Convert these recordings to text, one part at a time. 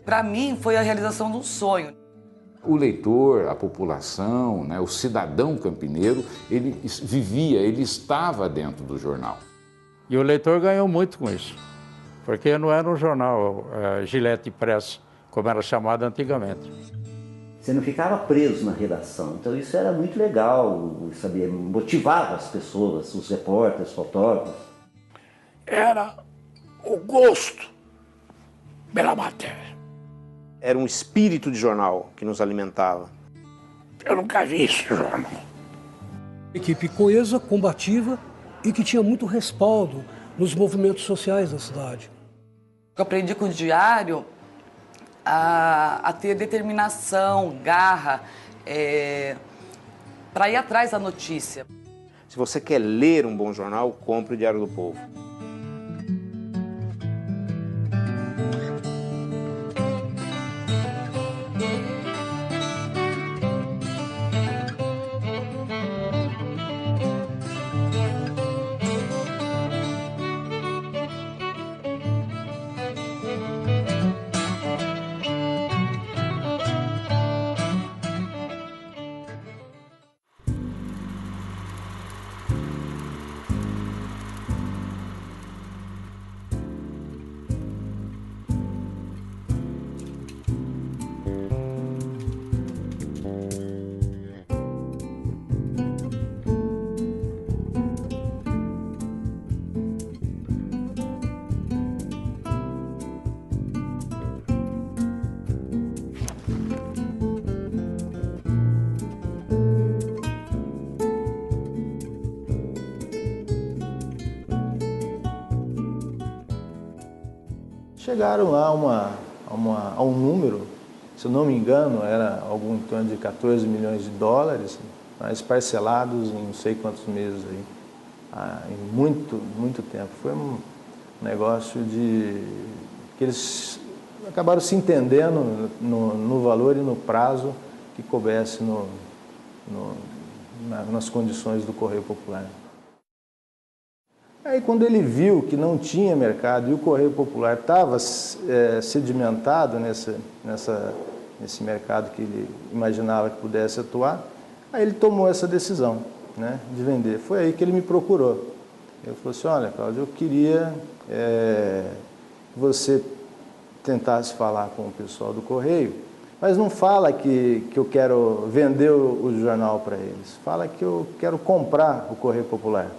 Para mim, foi a realização de um sonho. O leitor, a população, né, o cidadão campineiro, ele vivia, ele estava dentro do jornal. E o leitor ganhou muito com isso, porque não era um jornal Gillette Press, como era chamado antigamente. Você não ficava preso na redação, então isso era muito legal, sabia? Motivava as pessoas, os repórteres, os fotógrafos. Era o gosto pela matéria. Era um espírito de jornal que nos alimentava. Eu nunca vi esse jornal. Equipe coesa, combativa e que tinha muito respaldo nos movimentos sociais da cidade. Eu aprendi com o diário a ter determinação, garra, para ir atrás da notícia. Se você quer ler um bom jornal, compre o Diário do Povo. Chegaram lá a um número, se eu não me engano, era algo em torno de 14 milhões de dólares, mas parcelados em não sei quantos meses aí, em muito tempo. Foi um negócio que eles acabaram se entendendo no valor e no prazo que coubesse nas condições do Correio Popular. Aí quando ele viu que não tinha mercado e o Correio Popular estava sedimentado nesse mercado que ele imaginava que pudesse atuar, aí ele tomou essa decisão, né, de vender. Foi aí que ele me procurou. Ele falou assim, olha, Cláudio, eu queria que você tentasse falar com o pessoal do Correio, mas não fala que eu quero vender o jornal para eles, fala que eu quero comprar o Correio Popular.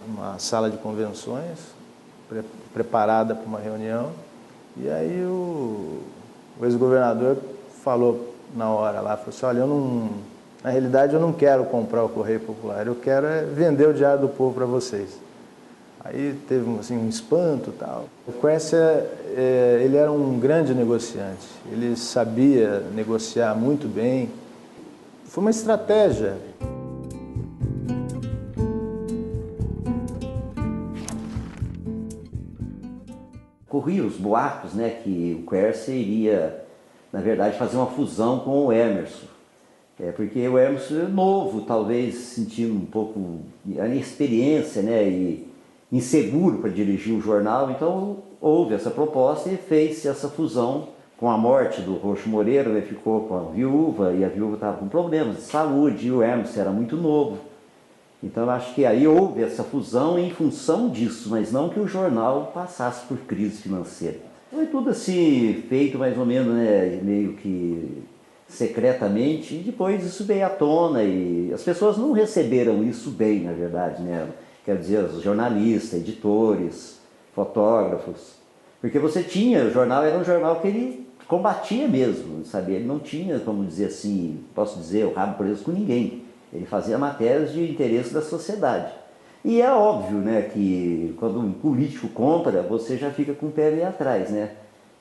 Uma sala de convenções preparada para uma reunião, e aí o ex-governador falou na hora lá, falou assim, olha, na realidade eu não quero comprar o Correio Popular, eu quero vender o Diário do Povo para vocês. Aí teve assim, um espanto e tal. O Quercia, ele era um grande negociante, ele sabia negociar muito bem, foi uma estratégia. Corriam os boatos, né, que o Quercia iria, na verdade, fazer uma fusão com o Emerson. Porque o Emerson é novo, talvez sentindo um pouco a inexperiência, né, e inseguro para dirigir o jornal, então houve essa proposta e fez-se essa fusão. Com a morte do Roxo Moreira, ele ficou com a viúva, e a viúva estava com problemas de saúde, e o Emerson era muito novo. Então eu acho que aí houve essa fusão em função disso, mas não que o jornal passasse por crise financeira. Foi tudo assim, feito mais ou menos, né, meio que secretamente, e depois isso veio à tona, e as pessoas não receberam isso bem, na verdade, né? Quer dizer, os jornalistas, editores, fotógrafos, porque você tinha, o jornal era um jornal que ele combatia mesmo, sabe? Ele não tinha, como dizer assim, posso dizer, o rabo preso com ninguém. Ele fazia matérias de interesse da sociedade. E é óbvio, né, que quando um político compra, você já fica com o pé ali atrás, né?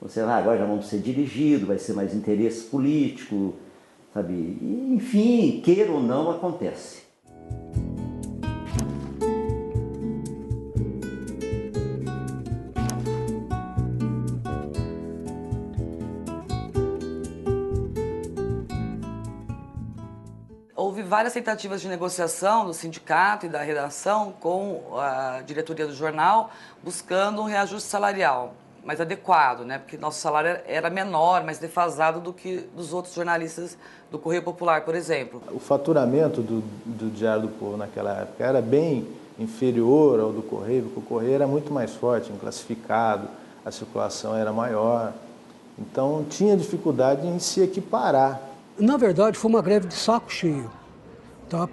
Você agora já vamos ser dirigido, vai ser mais interesse político, sabe? E, enfim, queira ou não, acontece. Houve várias tentativas de negociação do sindicato e da redação com a diretoria do jornal, buscando um reajuste salarial. mais adequado, né? Porque nosso salário era menor, mais defasado do que dos outros jornalistas do Correio Popular, por exemplo. O faturamento do Diário do Povo naquela época era bem inferior ao do Correio, porque o Correio era muito mais forte, classificado, a circulação era maior, então tinha dificuldade em se equiparar. Na verdade, foi uma greve de saco cheio, tá?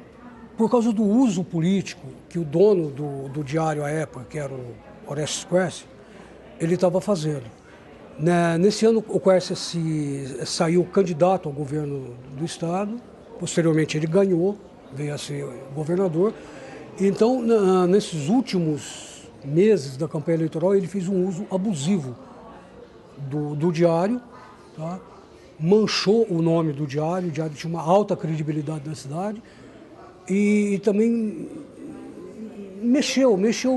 Por causa do uso político que o dono do diário à época, que era o Orestes Quercia, ele estava fazendo. Nesse ano, o Quercia saiu candidato ao governo do estado, posteriormente ele ganhou, veio a ser governador. Então, nesses últimos meses da campanha eleitoral, ele fez um uso abusivo do diário, tá? Manchou o nome do diário, o diário tinha uma alta credibilidade na cidade e também mexeu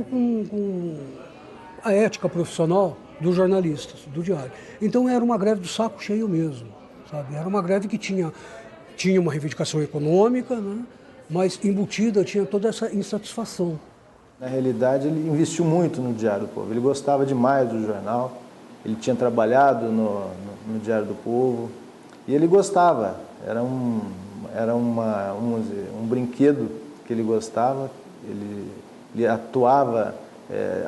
com a ética profissional dos jornalistas do diário. Então era uma greve do saco cheio mesmo, sabe? Era uma greve que tinha uma reivindicação econômica, né? Mas embutida tinha toda essa insatisfação. Na realidade, ele investiu muito no Diário do Povo, ele gostava demais do jornal, ele tinha trabalhado no Diário do Povo e ele gostava, era um brinquedo que ele gostava, ele atuava,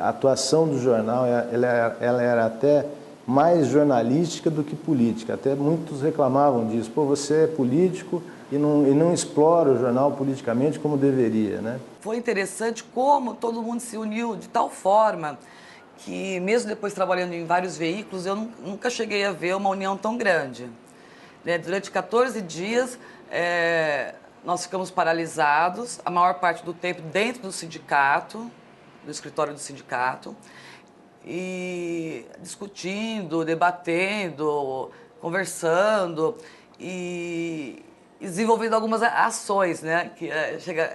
a atuação do jornal ela era até mais jornalística do que política, até muitos reclamavam disso, pô, você é político e não explora o jornal politicamente como deveria, né? Foi interessante como todo mundo se uniu de tal forma que, mesmo depois trabalhando em vários veículos, eu nunca cheguei a ver uma união tão grande. Durante 14 dias, nós ficamos paralisados, a maior parte do tempo dentro do sindicato, do escritório do sindicato, e discutindo, debatendo, conversando e desenvolvendo algumas ações, né, que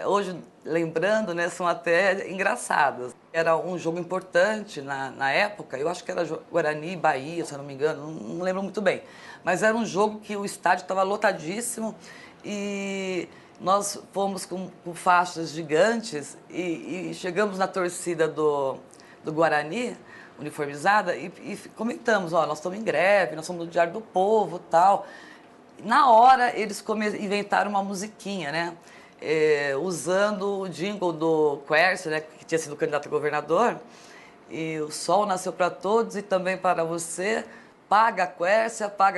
hoje, lembrando, né, são até engraçadas. Era um jogo importante na época, eu acho que era Guarani e Bahia, se eu não me engano, não lembro muito bem. Mas era um jogo que o estádio estava lotadíssimo e nós fomos com faixas gigantes e chegamos na torcida do Guarani, uniformizada, e comentamos, ó, nós estamos em greve, nós somos do Diário do Povo e tal. Na hora, eles inventaram uma musiquinha, né? Usando o jingle do Quercia, né, que tinha sido candidato a governador, e o sol nasceu para todos e também para você, paga a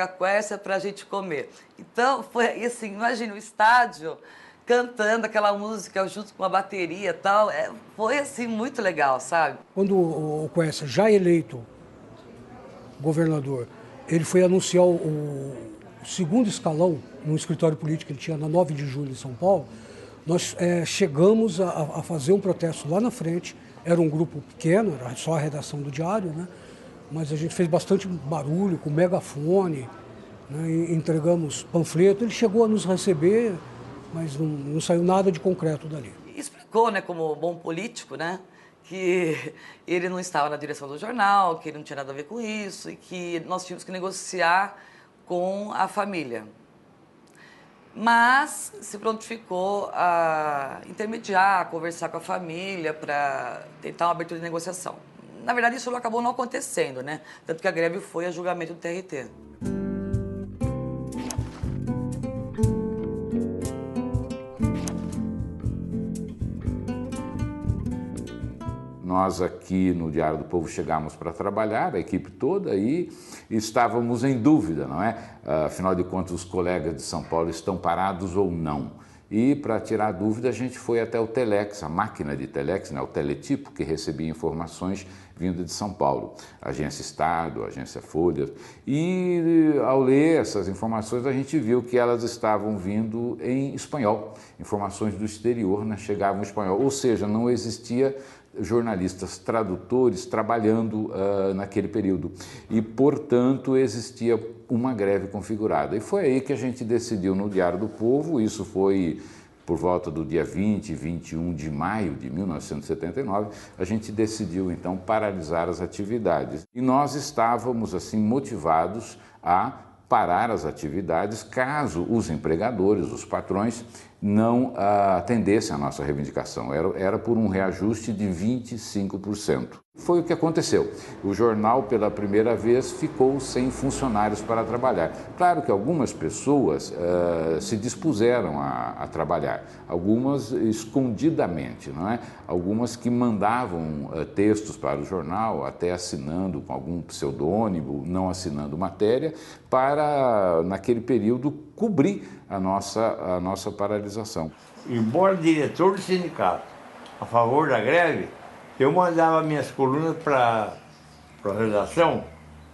Quercia para a gente comer. Então, foi assim, imagina o estádio cantando aquela música junto com a bateria e tal, foi assim muito legal, sabe? Quando o Quercia, já eleito governador, ele foi anunciar o segundo escalão no escritório político que ele tinha na 9 de julho em São Paulo, nós chegamos a fazer um protesto lá na frente. Era um grupo pequeno, era só a redação do diário, né? Mas a gente fez bastante barulho com megafone, né? E entregamos panfleto. Ele chegou a nos receber, mas não saiu nada de concreto dali. Explicou, né, como bom político, né, que ele não estava na direção do jornal, que ele não tinha nada a ver com isso e que nós tínhamos que negociar com a família. Mas se prontificou a intermediar, a conversar com a família para tentar uma abertura de negociação. Na verdade, isso acabou não acontecendo, né? Tanto que a greve foi a julgamento do TRT. Nós aqui no Diário do Povo chegamos para trabalhar, a equipe toda, e estávamos em dúvida, não é? Afinal de contas, os colegas de São Paulo estão parados ou não? E para tirar a dúvida, a gente foi até o Telex, a máquina de Telex, né? O teletipo, que recebia informações vindas de São Paulo, Agência Estado, Agência Folha. E ao ler essas informações, a gente viu que elas estavam vindo em espanhol, informações do exterior, né? Chegavam em espanhol, ou seja, não existia jornalistas tradutores trabalhando naquele período e, portanto, existia uma greve configurada. E foi aí que a gente decidiu no Diário do Povo, isso foi por volta do dia 20 e 21 de maio de 1979, a gente decidiu então paralisar as atividades. E nós estávamos assim motivados a parar as atividades caso os empregadores, os patrões, não atendessem à nossa reivindicação. Era por um reajuste de 25%. Foi o que aconteceu. O jornal, pela primeira vez, ficou sem funcionários para trabalhar. Claro que algumas pessoas se dispuseram a trabalhar, algumas escondidamente, não é? Algumas que mandavam textos para o jornal, até assinando com algum pseudônimo, não assinando matéria, para, naquele período, cobrir a nossa paralisação. Embora diretor do sindicato a favor da greve, eu mandava minhas colunas para a redação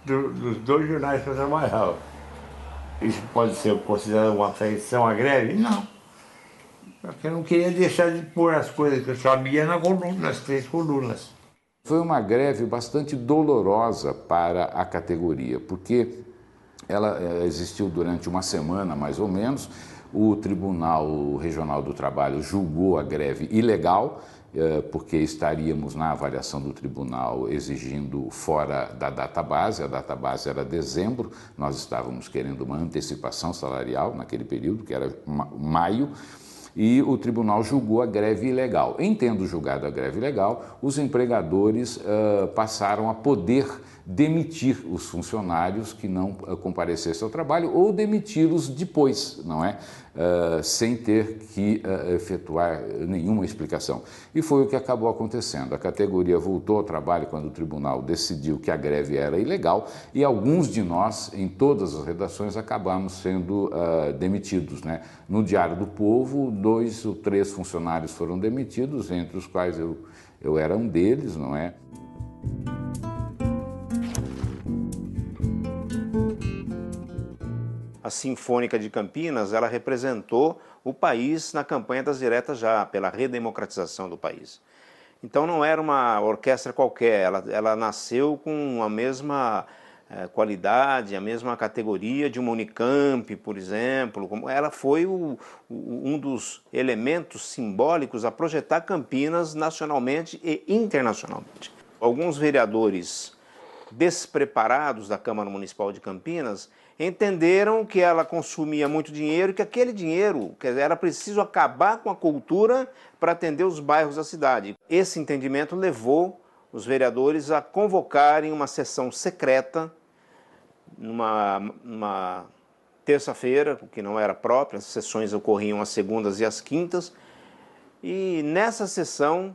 dos dois jornais que eu trabalhava. Isso pode ser considerado uma traição à greve? Não. Porque eu não queria deixar de pôr as coisas que eu sabia nas 3 colunas. Foi uma greve bastante dolorosa para a categoria, porque ela existiu durante uma semana, mais ou menos. O Tribunal Regional do Trabalho julgou a greve ilegal, porque estaríamos na avaliação do tribunal exigindo fora da database, a database era dezembro, nós estávamos querendo uma antecipação salarial naquele período, que era maio, e o tribunal julgou a greve ilegal. Em tendo julgado a greve ilegal, os empregadores passaram a poder demitir os funcionários que não comparecessem ao trabalho ou demiti-los depois, não é? Sem ter que efetuar nenhuma explicação. E foi o que acabou acontecendo. A categoria voltou ao trabalho quando o tribunal decidiu que a greve era ilegal e alguns de nós, em todas as redações, acabamos sendo demitidos, né? No Diário do Povo, 2 ou 3 funcionários foram demitidos, entre os quais eu era um deles, não é? A Sinfônica de Campinas, ela representou o país na campanha das diretas já, pela redemocratização do país. Então não era uma orquestra qualquer, ela nasceu com a mesma qualidade, a mesma categoria de uma Unicamp, por exemplo. Ela foi um dos elementos simbólicos a projetar Campinas nacionalmente e internacionalmente. Alguns vereadores despreparados da Câmara Municipal de Campinas entenderam que ela consumia muito dinheiro e que aquele dinheiro, quer dizer, era preciso acabar com a cultura para atender os bairros da cidade. Esse entendimento levou os vereadores a convocarem uma sessão secreta numa terça-feira, que não era própria, as sessões ocorriam às segundas e às quintas, e nessa sessão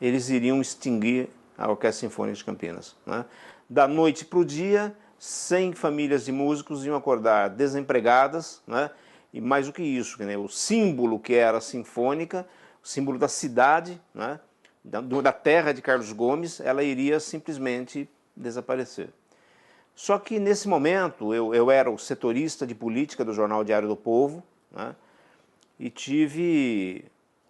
eles iriam extinguir a Orquestra Sinfônica de Campinas, né? Da noite para o dia, 100 famílias de músicos iam acordar desempregadas, né? E mais do que isso, né? O símbolo que era a Sinfônica, o símbolo da cidade, né? da terra de Carlos Gomes, ela iria simplesmente desaparecer. Só que nesse momento eu era o setorista de política do jornal Diário do Povo, né? E tive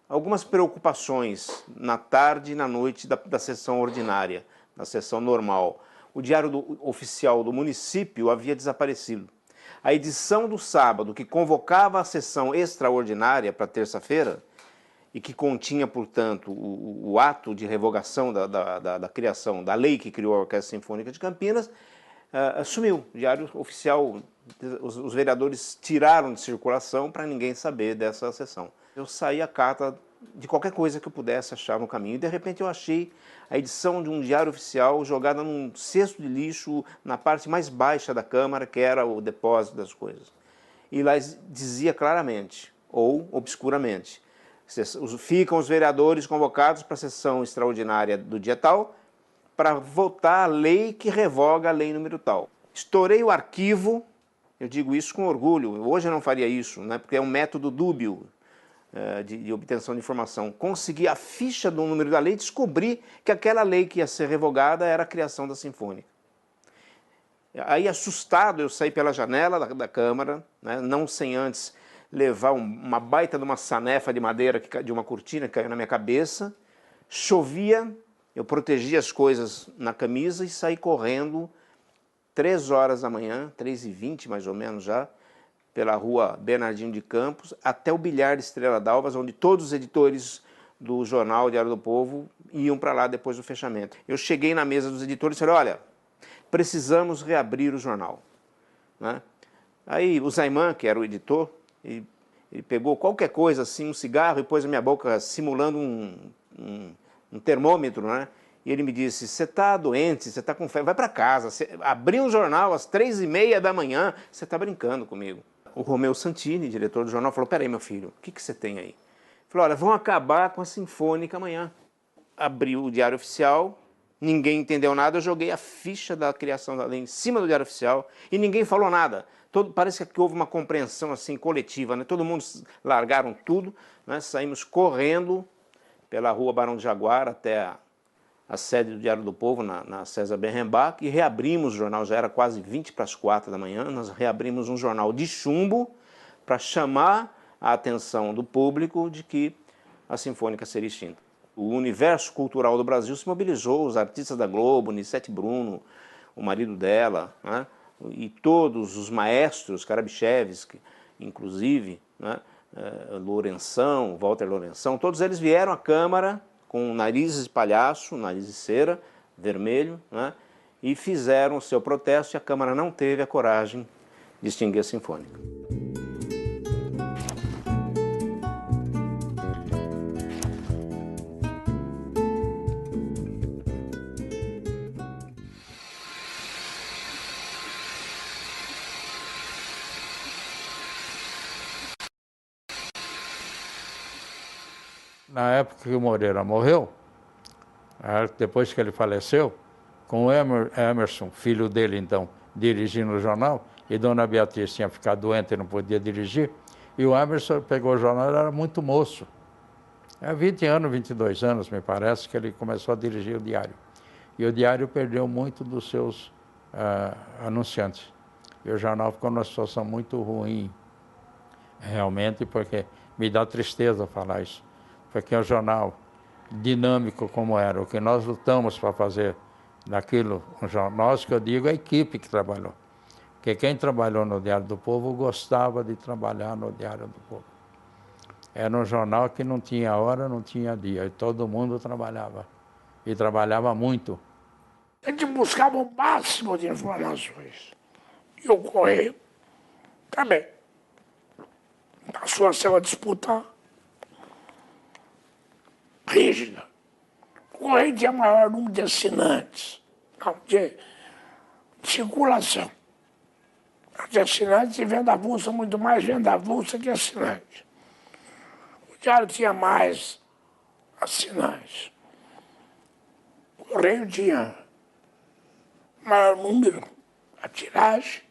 algumas preocupações na tarde e na noite da sessão ordinária, da sessão normal. O diário oficial do município havia desaparecido. A edição do sábado, que convocava a sessão extraordinária para terça-feira, e que continha, portanto, o ato de revogação da criação da lei que criou a Orquestra Sinfônica de Campinas, sumiu. O diário oficial, os vereadores tiraram de circulação para ninguém saber dessa sessão. Eu saí à cata de qualquer coisa que eu pudesse achar no caminho. E de repente eu achei a edição de um diário oficial jogada num cesto de lixo na parte mais baixa da Câmara, que era o depósito das coisas. E lá dizia claramente, ou obscuramente, ficam os vereadores convocados para a sessão extraordinária do dia tal, para votar a lei que revoga a lei número tal. Estourei o arquivo, eu digo isso com orgulho, hoje eu não faria isso, né, porque é um método dúbio de obtenção de informação. Consegui a ficha do número da lei e descobri que aquela lei que ia ser revogada era a criação da Sinfônica. Aí, assustado, eu saí pela janela da Câmara, né, não sem antes levar uma baita de uma sanefa de madeira, de uma cortina que caiu na minha cabeça. Chovia, eu protegi as coisas na camisa e saí correndo 3 horas da manhã, 3h20 mais ou menos já, pela rua Bernardino de Campos, até o bilhar de Estrela d'Alva, onde todos os editores do jornal Diário do Povo iam para lá depois do fechamento. Eu cheguei na mesa dos editores e falei, olha, precisamos reabrir o jornal, né? Aí o Zaiman, que era o editor, Ele pegou qualquer coisa, assim, um cigarro, e pôs na minha boca simulando um termômetro, né? E ele me disse, você está doente, você está com febre, vai para casa. Abriu um jornal às 3h30 da manhã, você está brincando comigo. O Romeu Santini, diretor do jornal, falou, peraí, meu filho, o que você tem aí? Ele falou, olha, vão acabar com a Sinfônica amanhã. Abriu o Diário Oficial, ninguém entendeu nada, eu joguei a ficha da criação da lei em cima do Diário Oficial e ninguém falou nada. Parece que houve uma compreensão assim coletiva, né? Todo mundo largaram tudo, né? Saímos correndo pela rua Barão de Jaguar até a sede do Diário do Povo, na César Berrenbach, e reabrimos o jornal, já era quase 4:20 da manhã, nós reabrimos um jornal de chumbo para chamar a atenção do público de que a Sinfônica seria extinta. O universo cultural do Brasil se mobilizou, os artistas da Globo, Nissete Bruno, o marido dela, né? E todos os maestros, Karabichevski, inclusive, né? Lourenção, Walter Lourenção, todos eles vieram à Câmara com narizes de palhaço, nariz de cera, vermelho, né? E fizeram o seu protesto e a Câmara não teve a coragem de extinguir a Sinfônica. Na época que o Moreira morreu, depois que ele faleceu, com o Emerson, filho dele então, dirigindo o jornal, e Dona Beatriz tinha ficado doente e não podia dirigir, e o Emerson pegou o jornal, ele era muito moço. 20 anos, 22 anos, me parece, que ele começou a dirigir o Diário. E o Diário perdeu muito dos seus anunciantes. E o jornal ficou numa situação muito ruim, realmente, porque me dá tristeza falar isso. Porque é um jornal dinâmico como era, o que nós lutamos para fazer daquilo, nós que eu digo, a equipe que trabalhou. Porque quem trabalhou no Diário do Povo gostava de trabalhar no Diário do Povo. Era um jornal que não tinha hora, não tinha dia, e todo mundo trabalhava. E trabalhava muito. A gente buscava o máximo de informações. E o Correio também passou a ser uma disputa rígida. O Correio tinha maior número de assinantes, não, de circulação. De assinantes e venda avulsa, muito mais venda avulsa que assinante. O Diário tinha mais assinantes. O Correio tinha maior número, a tiragem,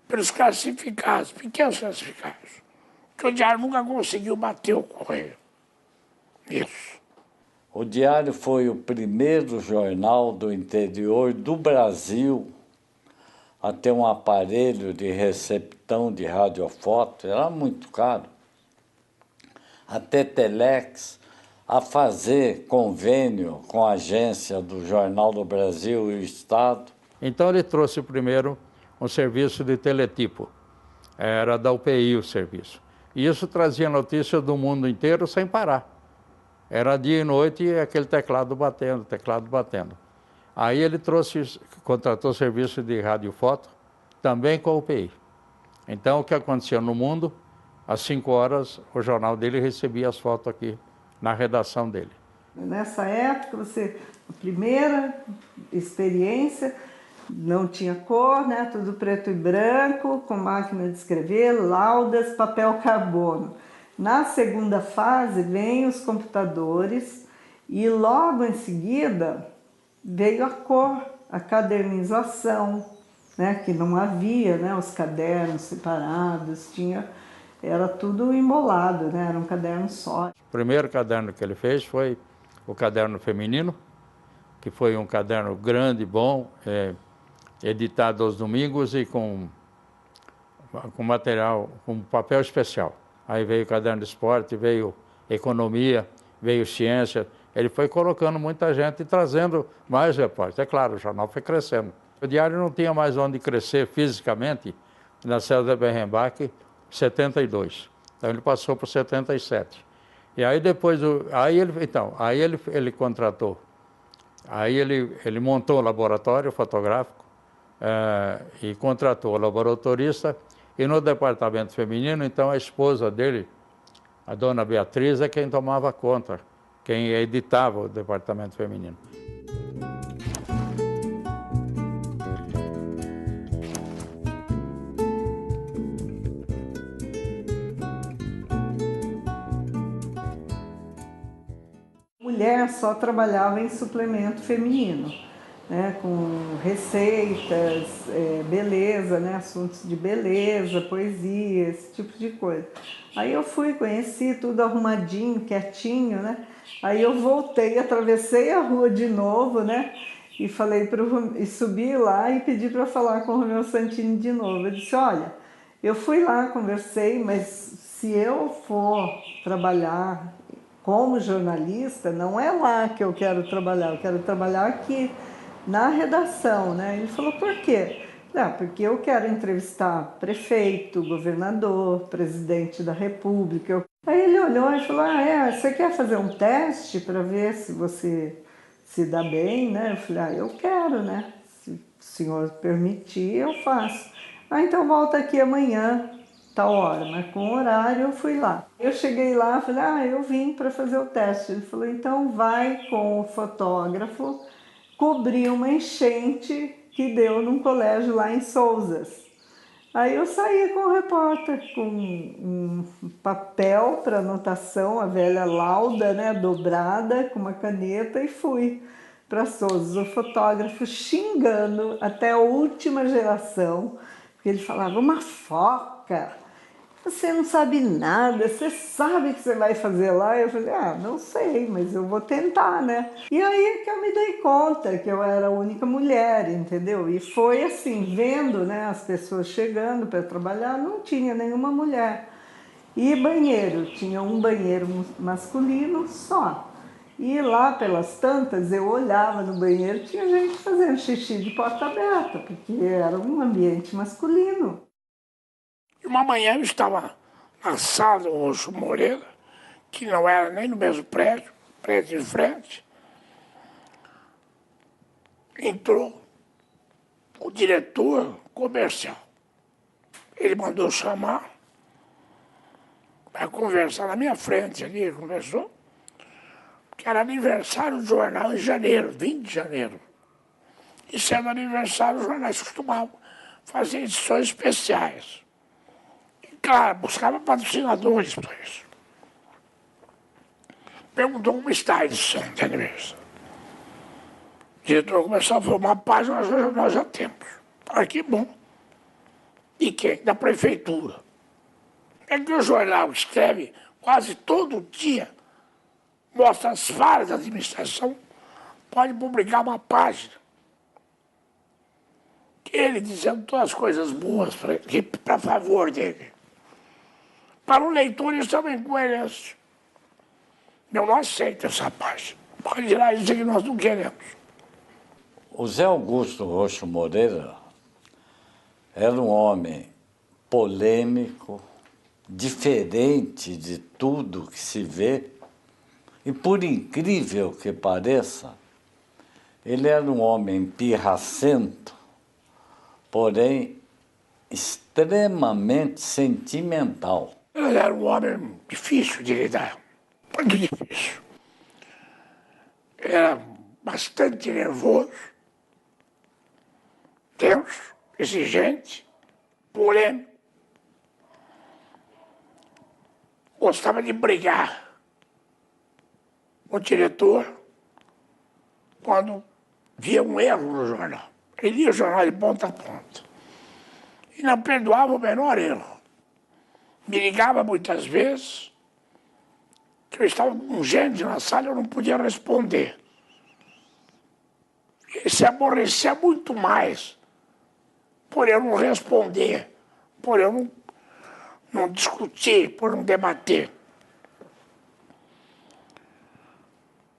pelos classificados, pequenos classificados. Porque o Diário nunca conseguiu bater o Correio. Isso. O Diário foi o primeiro jornal do interior do Brasil a ter um aparelho de receptão de radiofoto, era muito caro, a ter telex, a fazer convênio com a agência do Jornal do Brasil e o Estado. Então ele trouxe primeiro um serviço de teletipo, era da UPI o serviço. E isso trazia notícias do mundo inteiro sem parar. Era dia e noite e aquele teclado batendo. Aí ele contratou serviço de radiofoto, também com a UPI. Então o que acontecia no mundo, às 5 horas o jornal dele recebia as fotos aqui na redação dele. Nessa época, a primeira experiência, não tinha cor, né? Tudo preto e branco, com máquina de escrever, laudas, papel carbono. Na segunda fase, vêm os computadores e logo em seguida veio a cor, a cadernização, né? Que não havia, né? Os cadernos separados, era tudo embolado, né? Era um caderno só. O primeiro caderno que ele fez foi o caderno feminino, que foi um caderno grande, bom, editado aos domingos e com material, com papel especial. Aí veio o caderno de esporte, veio economia, veio ciência. Ele foi colocando muita gente e trazendo mais repórteres. É claro, o jornal foi crescendo. O Diário não tinha mais onde crescer fisicamente na César Berrenbach, 72. Então ele passou para 77. E aí depois, ele contratou. Aí ele montou o laboratório fotográfico e contratou o laboratorista E no departamento feminino, então, a esposa dele, a dona Beatriz, é quem tomava conta, quem editava o departamento feminino. Mulher só trabalhava em suplemento feminino, né, com receitas, beleza, né, assuntos de beleza, poesia, esse tipo de coisa. Aí eu fui, conheci tudo arrumadinho, quietinho, né? Aí eu voltei, atravessei a rua de novo, né? E falei e subi lá e pedi para falar com o Romeu Santini de novo. Eu disse, olha, eu fui lá, conversei, mas se eu for trabalhar como jornalista, não é lá que eu quero trabalhar aqui na redação, né? Ele falou, por quê? Porque eu quero entrevistar prefeito, governador, presidente da república. Aí ele olhou e falou, você quer fazer um teste para ver se você se dá bem, né? Eu falei, eu quero, né? Se o senhor permitir, eu faço. Então volta aqui amanhã, tal hora, marcou um horário, eu fui lá. Eu cheguei lá, falei, eu vim para fazer o teste. Ele falou, então vai com o fotógrafo cobrir uma enchente que deu num colégio lá em Souzas. Aí eu saí com o repórter, com um papel para anotação, a velha lauda, né, dobrada, com uma caneta, e fui para Souzas. O fotógrafo xingando até a última geração, porque ele falava, uma foca, você não sabe nada, você sabe o que você vai fazer lá? Eu falei, não sei, mas eu vou tentar, né? E aí que eu me dei conta que eu era a única mulher, entendeu? E foi assim, vendo, né, as pessoas chegando para trabalhar, não tinha nenhuma mulher. E banheiro, tinha um banheiro masculino só. E lá pelas tantas, eu olhava no banheiro, tinha gente fazendo xixi de porta aberta, porque era um ambiente masculino. E uma manhã eu estava na sala do Roxo Moreira, que não era nem no mesmo prédio, prédio de frente. Entrou o diretor comercial. Ele mandou chamar para conversar na minha frente ali, ele conversou, que era aniversário do jornal em janeiro, 20 de janeiro. E sendo aniversário, os jornais costumavam fazer edições especiais. Claro, buscava patrocinadores para isso. Perguntou como está a edição de aniversário. O diretor começou a falar, uma página nós já temos. Ah, que bom. E quem? Da prefeitura. É que o jornal escreve quase todo dia, mostra as falhas da administração, pode publicar uma página. Ele dizendo todas as coisas boas para favor dele. Para o leitor, isso é uma incoerência. Eu não aceito essa página. Pode tirar isso que nós não queremos. O Zé Augusto Roxo Moreira era um homem polêmico, diferente de tudo que se vê, e por incrível que pareça, ele era um homem pirracento, porém extremamente sentimental. Ele era um homem difícil de lidar, muito difícil. Era bastante nervoso, tenso, exigente, polêmico. Gostava de brigar com o diretor quando via um erro no jornal. Ele lia o jornal de ponta a ponta e não perdoava o menor erro. Me ligava muitas vezes, que eu estava com gente na sala e eu não podia responder. Ele se aborrecia muito mais por eu não responder, por eu não discutir, por não debater.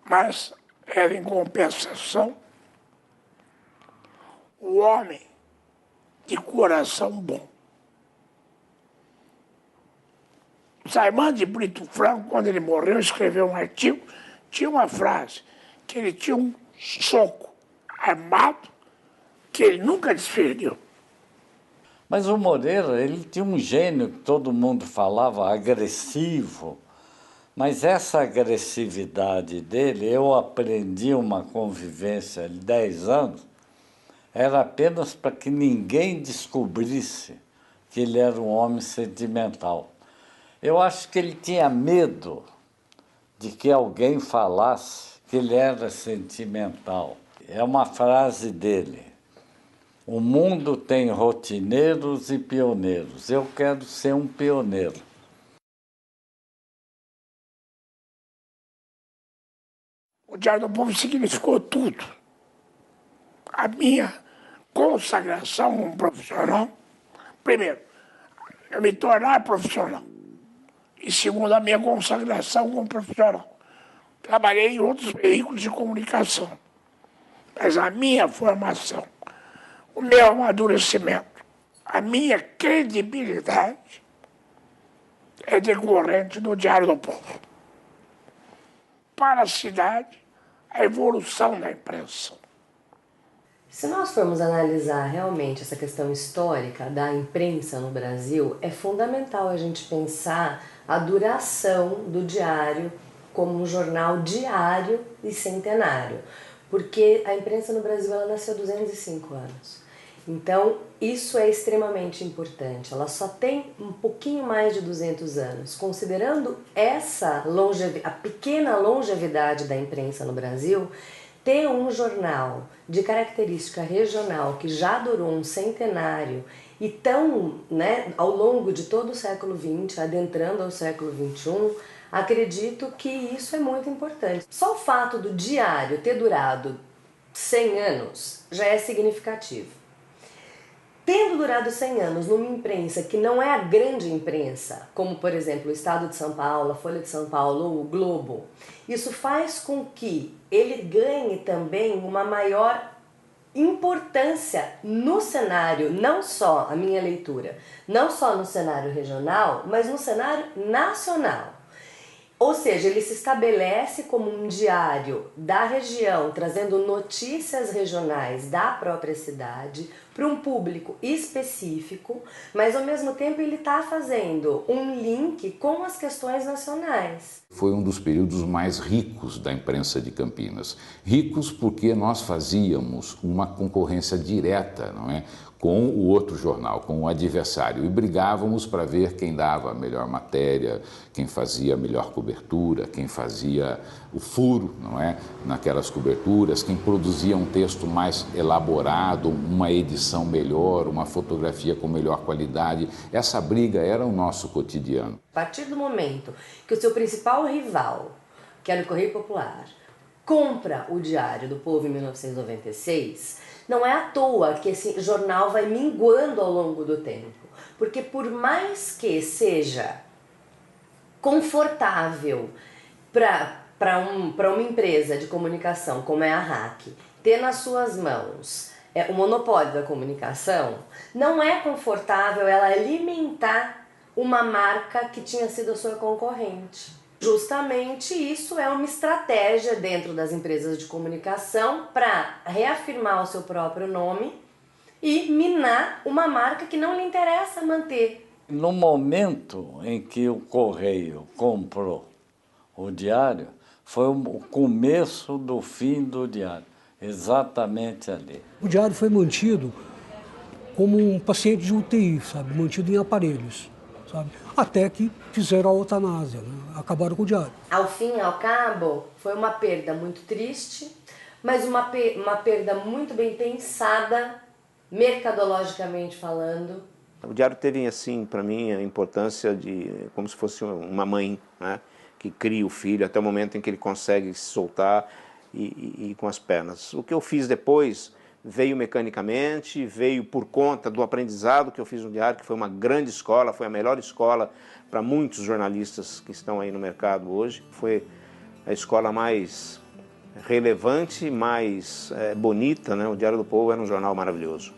Mas era em compensação o homem de coração bom. Saimão de Brito Franco, quando ele morreu, escreveu um artigo, tinha uma frase, que ele tinha um soco armado que ele nunca desferiu. Mas o Moreira, ele tinha um gênio que todo mundo falava, agressivo. Mas essa agressividade dele, eu aprendi uma convivência de 10 anos, era apenas para que ninguém descobrisse que ele era um homem sentimental. Eu acho que ele tinha medo de que alguém falasse que ele era sentimental. É uma frase dele. O mundo tem rotineiros e pioneiros. Eu quero ser um pioneiro. O Diário do Povo significou tudo. A minha consagração como profissional, primeiro, eu me tornar profissional. E segundo, a minha consagração como profissional. Trabalhei em outros veículos de comunicação. Mas a minha formação, o meu amadurecimento, a minha credibilidade é decorrente do Diário do Povo. Para a cidade, a evolução da imprensa. Se nós formos analisar realmente essa questão histórica da imprensa no Brasil, é fundamental a gente pensar a duração do diário como um jornal diário e centenário, porque a imprensa no Brasil ela nasceu há 205 anos. Então, isso é extremamente importante. Ela só tem um pouquinho mais de 200 anos. Considerando a pequena longevidade da imprensa no Brasil, ter um jornal de característica regional que já durou um centenário e tão, ao longo de todo o século XX, adentrando ao século XXI, acredito que isso é muito importante. Só o fato do diário ter durado 100 anos já é significativo. Tendo durado 100 anos numa imprensa que não é a grande imprensa, como por exemplo o Estado de São Paulo, a Folha de São Paulo ou o Globo, isso faz com que ele ganhe também uma maior importância no cenário, não só a minha leitura, não só no cenário regional, mas no cenário nacional. Ou seja, ele se estabelece como um diário da região, trazendo notícias regionais da própria cidade para um público específico, mas ao mesmo tempo ele está fazendo um link com as questões nacionais. Foi um dos períodos mais ricos da imprensa de Campinas. Ricos porque nós fazíamos uma concorrência direta, não é? Com o outro jornal, com o adversário, e brigávamos para ver quem dava a melhor matéria, quem fazia a melhor cobertura, quem fazia o furo, não é? Naquelas coberturas, quem produzia um texto mais elaborado, uma edição melhor, uma fotografia com melhor qualidade. Essa briga era o nosso cotidiano. A partir do momento que o seu principal rival, que era o Correio Popular, compra o Diário do Povo em 1996, não é à toa que esse jornal vai minguando ao longo do tempo. Porque por mais que seja confortável para uma empresa de comunicação como é a RAC ter nas suas mãos o monopólio da comunicação, não é confortável ela alimentar uma marca que tinha sido a sua concorrente. Justamente isso é uma estratégia dentro das empresas de comunicação para reafirmar o seu próprio nome e minar uma marca que não lhe interessa manter. No momento em que o Correio comprou o Diário, foi o começo do fim do Diário, exatamente ali. O Diário foi mantido como um paciente de UTI, sabe? Mantido em aparelhos. Sabe? Até que fizeram a eutanásia, né? Acabaram com o Diário. Ao fim e ao cabo, foi uma perda muito triste, mas uma perda muito bem pensada, mercadologicamente falando. O Diário teve, assim, para mim, a importância de como se fosse uma mãe, né? Que cria o filho até o momento em que ele consegue se soltar e ir com as pernas. O que eu fiz depois veio mecanicamente, veio por conta do aprendizado que eu fiz no Diário, que foi uma grande escola, foi a melhor escola para muitos jornalistas que estão aí no mercado hoje. Foi a escola mais relevante, mais bonita, né? O Diário do Povo era um jornal maravilhoso.